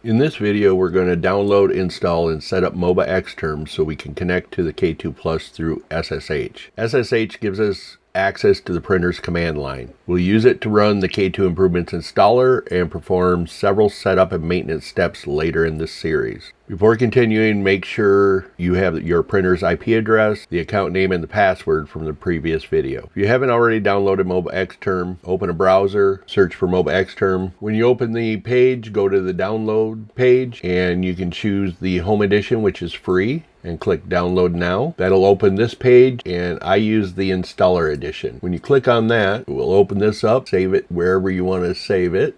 In this video, we're going to download, install, and set up MobaXterm so we can connect to the K2 Plus through SSH. SSH gives us access to the printer's command line. We'll use it to run the K2 Improvements installer and perform several setup and maintenance steps later in this series. Before continuing, make sure you have your printer's IP address, the account name, and the password from the previous video. If you haven't already downloaded MobaXterm, open a browser, search for MobaXterm. When you open the page, go to the download page, and you can choose the Home Edition, which is free, and click Download Now. That'll open this page, and I use the Installer Edition. When you click on that, it will open this up, save it wherever you want to save it.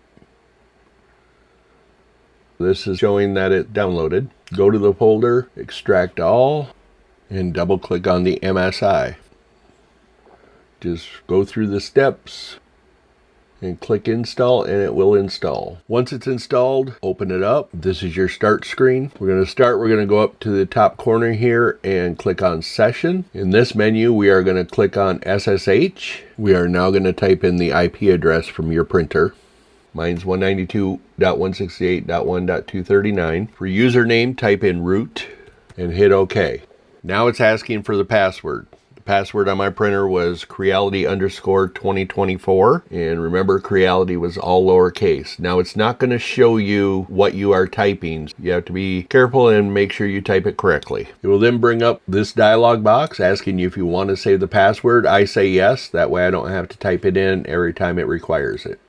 This is showing that it downloaded. Go to the folder, extract all, and double click on the MSI. Just go through the steps and click install, and it will install. Once it's installed, open it up. This is your start screen. We're going to go up to the top corner here and click on session. In this menu, we are going to click on SSH. We are now going to type in the IP address from your printer. Mine's 192.168.1.239. For username, type in root and hit OK. Now it's asking for the password. The password on my printer was Creality_2024. And remember, Creality was all lowercase. Now it's not going to show you what you are typing. You have to be careful and make sure you type it correctly. It will then bring up this dialog box asking you if you want to save the password. I say yes. That way I don't have to type it in every time it requires it.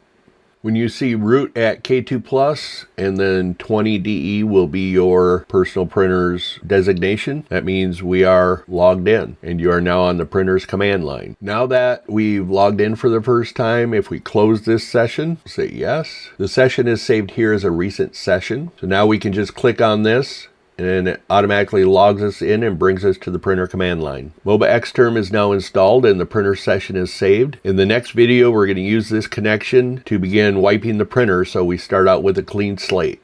When you see root at K2 Plus and then 20DE will be your personal printer's designation, that means we are logged in and you are now on the printer's command line. Now that we've logged in for the first time, if we close this session, say yes. The session is saved here as a recent session. So now we can just click on this, and it automatically logs us in and brings us to the printer command line. MobaXterm is now installed and the printer session is saved. In the next video, we're going to use this connection to begin wiping the printer so we start out with a clean slate.